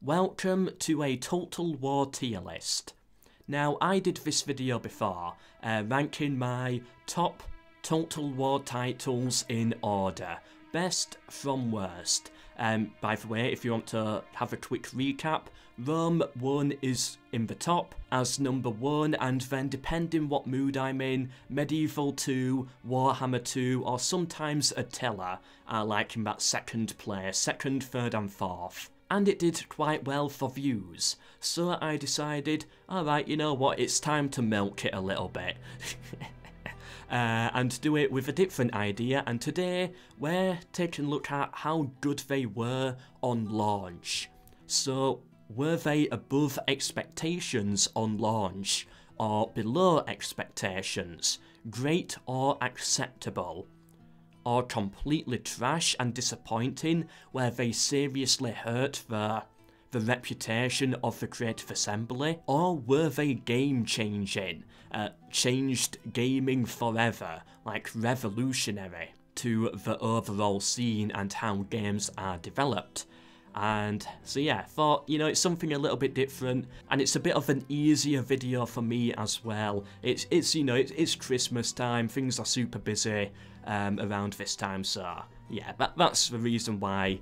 Welcome to a Total War tier list. Now, I did this video before, ranking my top Total War titles in order, best from worst. By the way, if you want to have a quick recap, Rome 1 is in the top as number 1, and then depending what mood I'm in, Medieval 2, Warhammer 2, or sometimes Attila are like in that second place, second, third and fourth. And it did quite well for views, so I decided, alright, you know what, it's time to milk it a little bit. And do it with a different idea, and today we're taking a look at how good they were on launch. So, were they above expectations on launch, or below expectations, great or acceptable? Or completely trash and disappointing, where they seriously hurt the reputation of the Creative Assembly? Or were they game-changing, changed gaming forever, like revolutionary to the overall scene and how games are developed? And so yeah, thought, you know, it's something a little bit different, and it's a bit of an easier video for me as well. It's you know, it's Christmas time, things are super busy around this time, so yeah, that's the reason why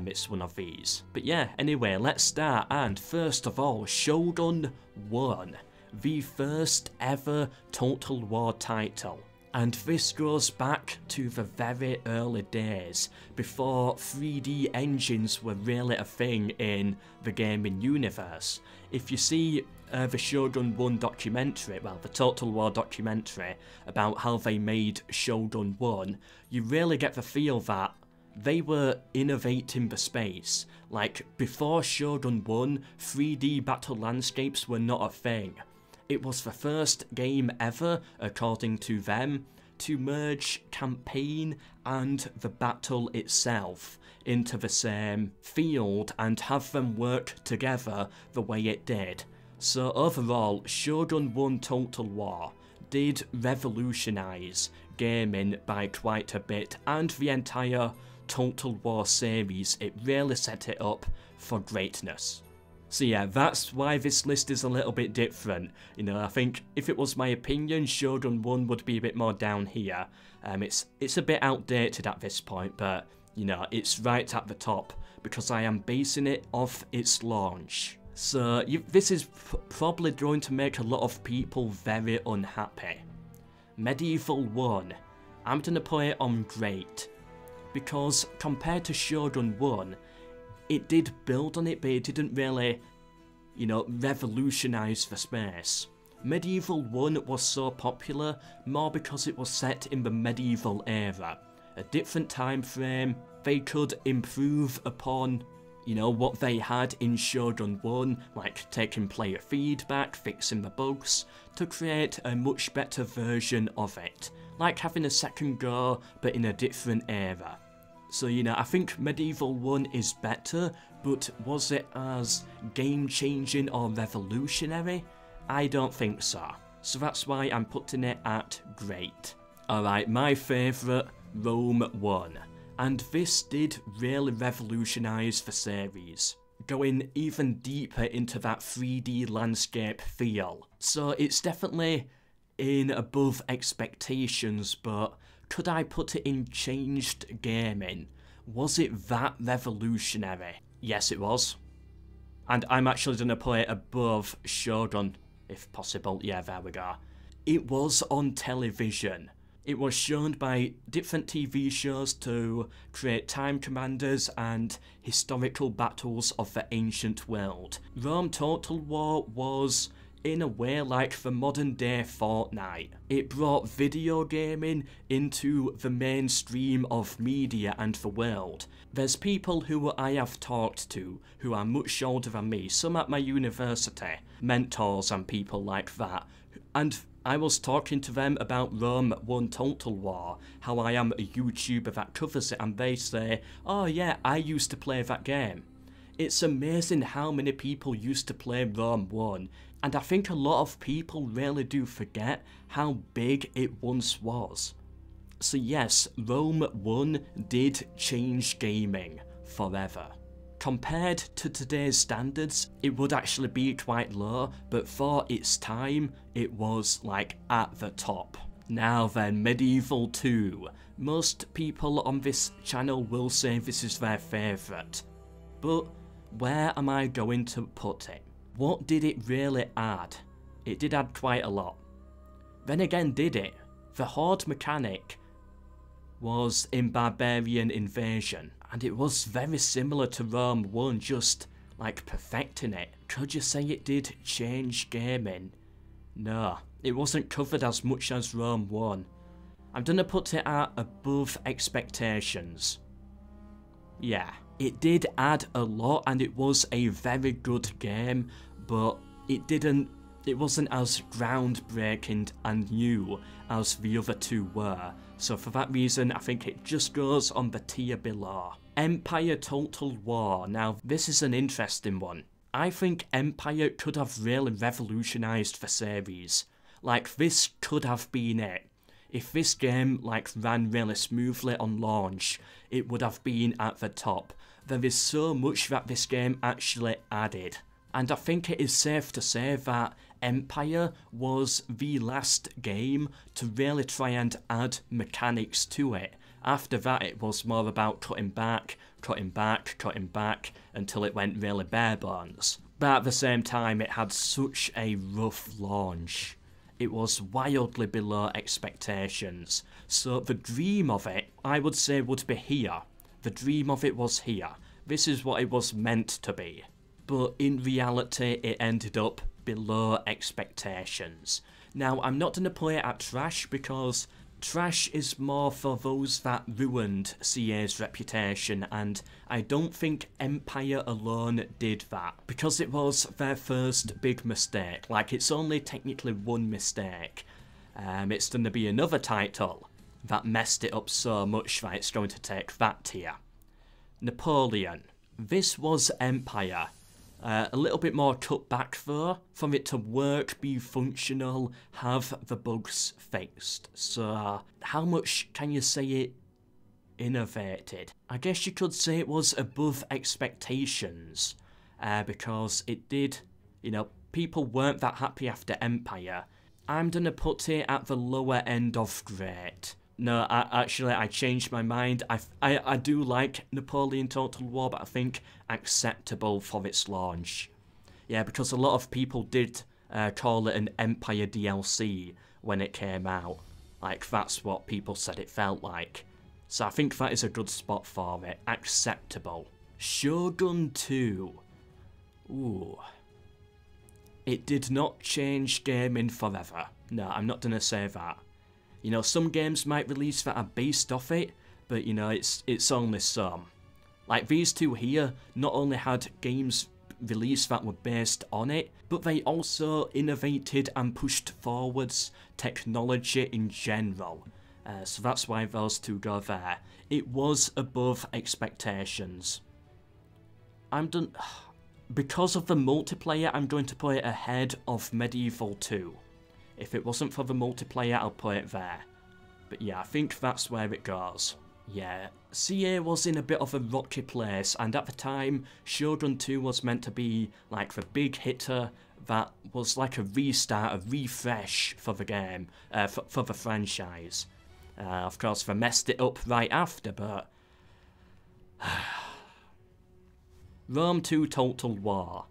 it's one of these. But yeah, anyway, let's start, and first of all, Shogun 1, the first ever Total War title. And this goes back to the very early days, before 3D engines were really a thing in the gaming universe. If you see the Shogun 1 documentary, well, the Total War documentary, about how they made Shogun 1, you really get the feel that they were innovating the space. Like, before Shogun 1, 3D battle landscapes were not a thing. It was the first game ever, according to them, to merge campaign and the battle itself into the same field and have them work together the way it did. So overall, Shogun 1 Total War did revolutionise gaming by quite a bit, and the entire Total War series, it really set it up for greatness. So yeah, that's why this list is a little bit different. You know, I think if it was my opinion, Shogun 1 would be a bit more down here. It's a bit outdated at this point, but you know, it's right at the top because I am basing it off its launch. So this is probably going to make a lot of people very unhappy. Medieval 1, I'm going to put it on great, because compared to Shogun 1, it did build on it, but it didn't really, you know, revolutionise the space. Medieval 1 was so popular more because it was set in the medieval era. A different time frame, they could improve upon, you know, what they had in Shogun 1, like taking player feedback, fixing the bugs, to create a much better version of it. Like having a second go, but in a different era. So, you know, I think Medieval 1 is better, but was it as game-changing or revolutionary? I don't think so. So that's why I'm putting it at great. Alright, my favourite, Rome 1. And this did really revolutionise the series, going even deeper into that 3D landscape feel. So it's definitely in above expectations, but could I put it in changed gaming? Was it that revolutionary? Yes, it was. And I'm actually going to put it above Shogun, if possible. Yeah, there we go. It was on television. It was shown by different TV shows to create time commanders and historical battles of the ancient world. Rome Total War was, in a way, like the modern day Fortnite. It brought video gaming into the mainstream of media and the world. There's people who I have talked to who are much older than me, some at my university, mentors and people like that, and I was talking to them about Rome One Total War, how I am a YouTuber that covers it, and they say, oh yeah, I used to play that game. It's amazing how many people used to play Rome 1, and I think a lot of people really do forget how big it once was. So yes, Rome 1 did change gaming forever. Compared to today's standards, it would actually be quite low, but for its time, it was like at the top. Now then, Medieval 2. Most people on this channel will say this is their favourite, but where am I going to put it? What did it really add? It did add quite a lot. Then again, did it? The Horde mechanic was in Barbarian Invasion, and it was very similar to Rome 1, just like perfecting it. Could you say it did change gaming? No, it wasn't covered as much as Rome 1. I'm gonna put it at above expectations. Yeah, it did add a lot and it was a very good game, but it wasn't as groundbreaking and new as the other two were, so for that reason I think it just goes on the tier below. Empire Total War. Now this is an interesting one. I think Empire could have really revolutionised the series. Like, this could have been it. If this game like ran really smoothly on launch, it would have been at the top. There is so much that this game actually added. And I think it is safe to say that Empire was the last game to really try and add mechanics to it. After that it was more about cutting back, until it went really bare bones. But at the same time it had such a rough launch. It was wildly below expectations. So the dream of it, I would say, would be here. The dream of it was here. This is what it was meant to be. But in reality, it ended up below expectations. Now, I'm not going to play it at trash because trash is more for those that ruined CA's reputation, and I don't think Empire alone did that, because it was their first big mistake. Like, it's only technically one mistake. It's going to be another title that messed it up so much that it's going to take that tier. Napoleon. This was Empire. A little bit more cut back though, for it to work, be functional, have the bugs fixed. So how much can you say it innovated? I guess you could say it was above expectations, because it did, you know, people weren't that happy after Empire. I'm gonna put it at the lower end of great. No, I changed my mind. I do like Napoleon Total War, but I think acceptable for its launch. Yeah, because a lot of people did call it an Empire DLC when it came out. Like, that's what people said it felt like. So I think that is a good spot for it. Acceptable. Shogun 2. Ooh. It did not change gaming forever. No, I'm not gonna say that. You know, some games might release that are based off it, but you know, it's only some. Like, these two here not only had games released that were based on it, but they also innovated and pushed forwards technology in general. So that's why those two go there. It was above expectations. Because of the multiplayer, I'm going to put it ahead of Medieval 2. If it wasn't for the multiplayer, I'll put it there. But yeah, I think that's where it goes. Yeah, CA was in a bit of a rocky place, and at the time, Shogun 2 was meant to be like the big hitter that was like a restart, a refresh for the game, for the franchise. Of course, they messed it up right after, but... Rome 2 Total War.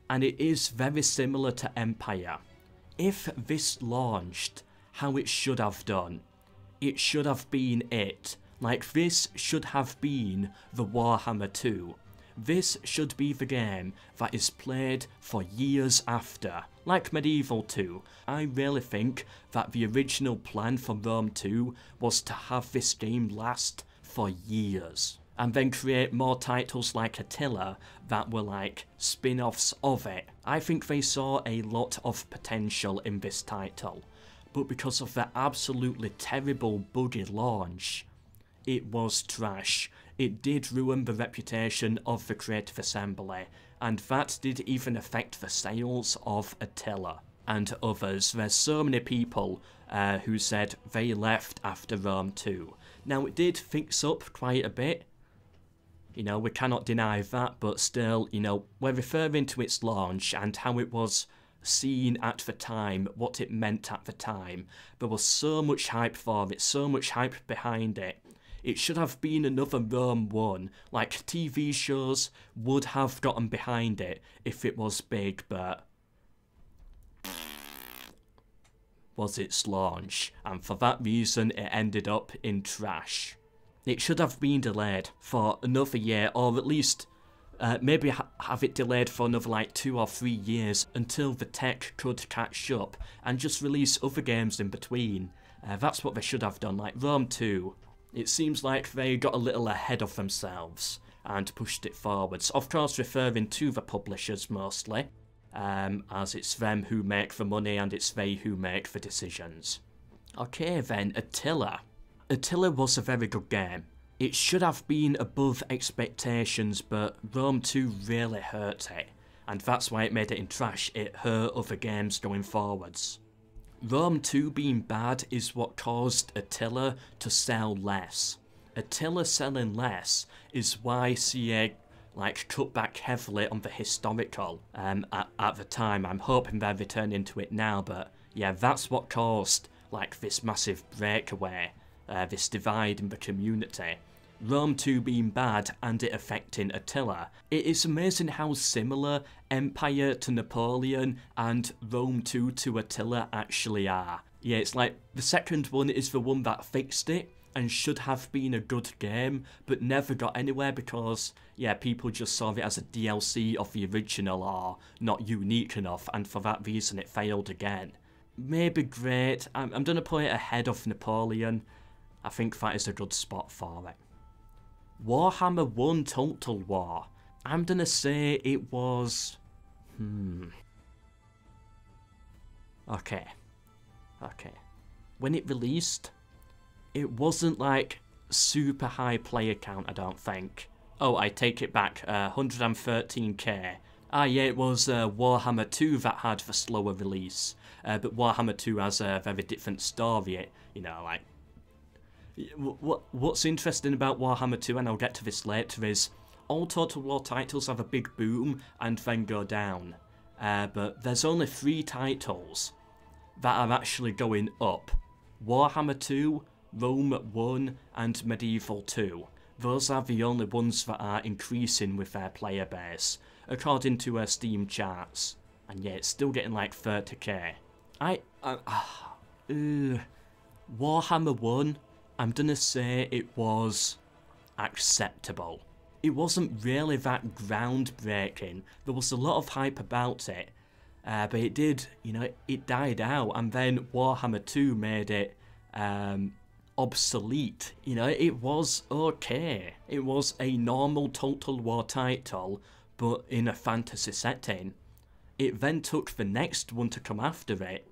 And it is very similar to Empire. If this launched how it should have done, it should have been it. Like, this should have been the Warhammer 2. This should be the game that is played for years after. Like Medieval 2, I really think that the original plan for Rome 2 was to have this game last for years, and then create more titles like Attila that were like spin-offs of it. I think they saw a lot of potential in this title, but because of the absolutely terrible buggy launch, it was trash. It did ruin the reputation of the Creative Assembly, and that did even affect the sales of Attila and others. There's so many people who said they left after Rome 2. Now, it did fix up quite a bit. You know, we cannot deny that, but still, you know, we're referring to its launch and how it was seen at the time, what it meant at the time. There was so much hype for it, so much hype behind it. It should have been another Rome 1, like TV shows would have gotten behind it if it was big, but was its launch, and for that reason it ended up in trash. It should have been delayed for another year, or at least maybe have it delayed for another like 2 or 3 years until the tech could catch up and just release other games in between. That's what they should have done, like Rome 2. It seems like they got a little ahead of themselves and pushed it forwards. Of course referring to the publishers mostly, as it's them who make the money and it's they who make the decisions. Okay then, Attila. Attila was a very good game. It should have been above expectations, but Rome 2 really hurt it, and that's why it made it in trash. It hurt other games going forwards. Rome 2 being bad is what caused Attila to sell less. Attila selling less is why CA cut back heavily on the historical at the time. I'm hoping they're returning to it now, but yeah, that's what caused this massive breakaway. This divide in the community. Rome 2 being bad and it affecting Attila. It is amazing how similar Empire to Napoleon and Rome 2 to Attila actually are. Yeah, it's like the second one is the one that fixed it and should have been a good game, but never got anywhere because, yeah, people just saw it as a DLC of the original or not unique enough, and for that reason it failed again. Maybe great. I'm gonna put it ahead of Napoleon. I think that is a good spot for it. Warhammer One Total War. I'm gonna say it was... Okay. When it released, it wasn't like super high player count, I don't think. Oh, I take it back, 113k. Ah yeah, it was Warhammer 2 that had the slower release. But Warhammer 2 has a very different story, you know, like... What's interesting about Warhammer 2, and I'll get to this later, is all Total War titles have a big boom and then go down. But there's only 3 titles that are actually going up. Warhammer 2, Rome 1 and Medieval 2. Those are the only ones that are increasing with their player base, according to Steam charts. And yeah, it's still getting like 30k. Warhammer 1, I'm gonna say it was acceptable. It wasn't really that groundbreaking. There was a lot of hype about it, but it did, you know, it died out, and then Warhammer 2 made it obsolete. You know, it was okay. It was a normal Total War title, but in a fantasy setting. It then took the next one to come after it,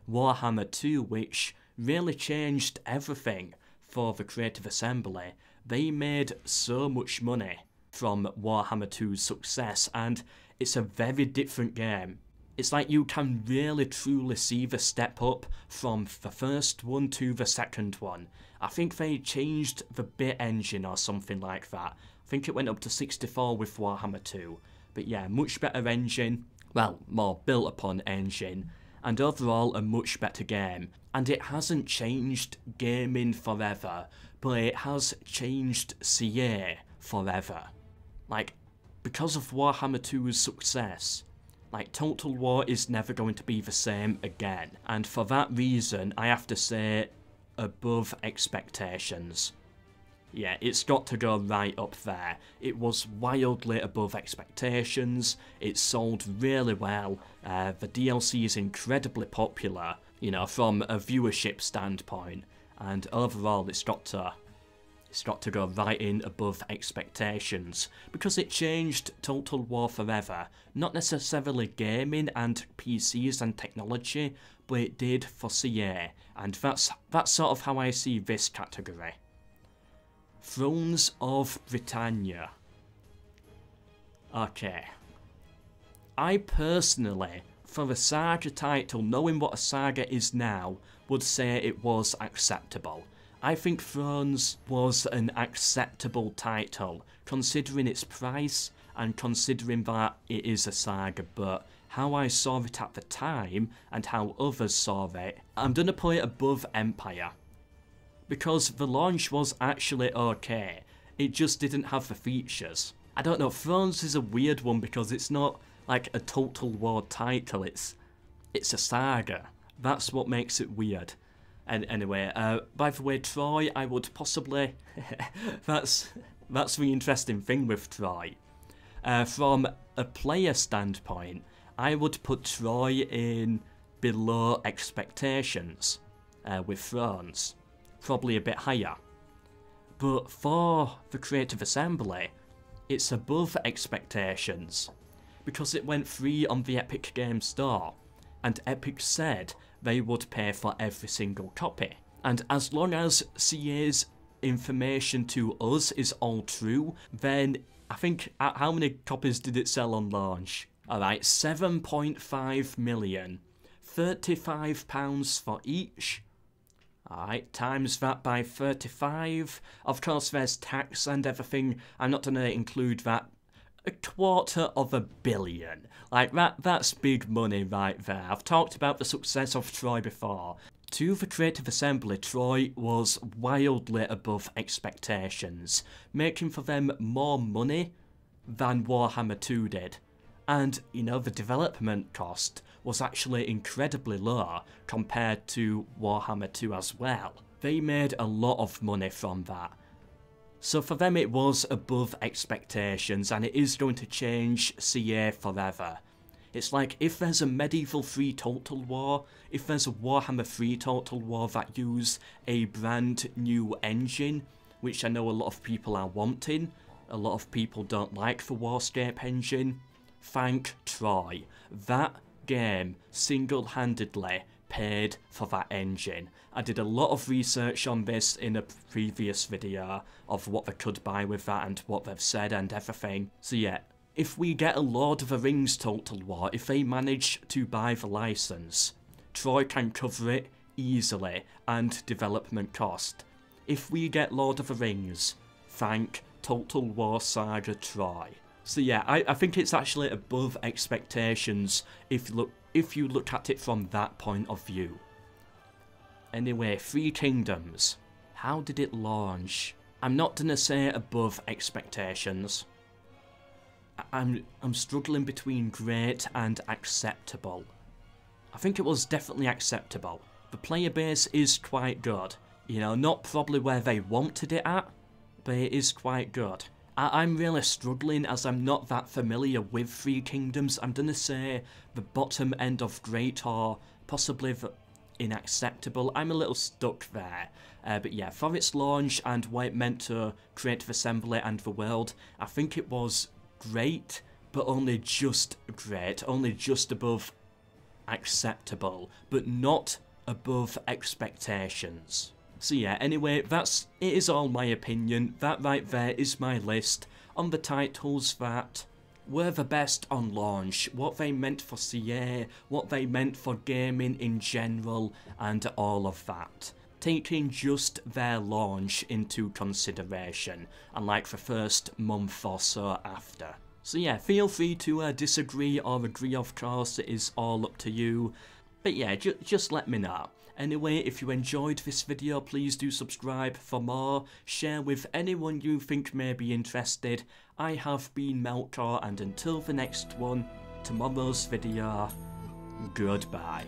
Warhammer 2, which really changed everything for the Creative Assembly. They made so much money from Warhammer 2's success, and it's a very different game. It's like you can really truly see the step up from the first one to the second one. I think they changed the bit engine or something like that. I think it went up to 64 with Warhammer 2. But yeah, much better engine, well, more built upon engine, and overall a much better game. And it hasn't changed gaming forever, but it has changed CA forever. Like, because of Warhammer 2's success, like, Total War is never going to be the same again. And for that reason, I have to say, above expectations. Yeah, it's got to go right up there. It was wildly above expectations, it sold really well, the DLC is incredibly popular, you know, from a viewership standpoint, and overall it's got to go right in above expectations, because it changed Total War forever. Not necessarily gaming and PCs and technology, but it did for CA, and that's sort of how I see this category. Thrones of Britannia. Okay. I personally, for a Saga title, knowing what a Saga is now, would say it was acceptable. I think Thrones was an acceptable title, considering its price and considering that it is a saga, but how I saw it at the time and how others saw it, I'm gonna put it above Empire. Because the launch was actually okay, it just didn't have the features. I don't know, Thrones is a weird one because it's not like a Total War title, it's a saga. That's what makes it weird. And anyway, by the way, Troy, I would possibly... that's the interesting thing with Troy. From a player standpoint, I would put Troy in below expectations with Thrones. Probably a bit higher. But for the Creative Assembly, it's above expectations. Because it went free on the Epic Games Store. And Epic said they would pay for every single copy. And as long as CA's information to us is all true, then I think, how many copies did it sell on launch? Alright, 7.5 million. £35 for each. Alright, times that by 35. Of course there's tax and everything. I'm not going to include that. $250 million. Like, that's big money right there. I've talked about the success of Troy before. To the Creative Assembly, Troy was wildly above expectations, making for them more money than Warhammer 2 did. And, you know, the development cost was actually incredibly low compared to Warhammer 2 as well. They made a lot of money from that. So for them it was above expectations, and it is going to change CA forever. It's like, if there's a medieval 3 Total War, if there's a Warhammer 3 Total War that use a brand new engine, which I know a lot of people are wanting, a lot of people don't like the Warscape engine, thank Troy. That game single-handedly paid for that engine. I did a lot of research on this in a previous video of what they could buy with that and what they've said and everything. So yeah, if we get a Lord of the Rings Total War, if they manage to buy the license, Troy can cover it easily and development cost. If we get Lord of the Rings, thank Total War Saga Troy. So yeah, I think it's actually above expectations if you look at it from that point of view. Anyway, Three Kingdoms. How did it launch? I'm not gonna say above expectations. I'm struggling between great and acceptable. I think it was definitely acceptable. The player base is quite good. You know, not probably where they wanted it at, but it is quite good. I'm really struggling as I'm not that familiar with Three Kingdoms. I'm gonna say the bottom end of great or possibly the unacceptable. I'm a little stuck there. But yeah, for its launch and what it meant to Creative Assembly and the world, I think it was great, but only just great, only just above acceptable, but not above expectations. So yeah, anyway, it is all my opinion. That right there is my list on the titles that were the best on launch, what they meant for CA, what they meant for gaming in general, and all of that. Taking just their launch into consideration, and like the first month or so after. So yeah, feel free to disagree or agree, of course, it is all up to you. But yeah, just let me know. Anyway, if you enjoyed this video, please do subscribe for more, share with anyone you think may be interested. I have been MELKOR, and until the next one, tomorrow's video, goodbye.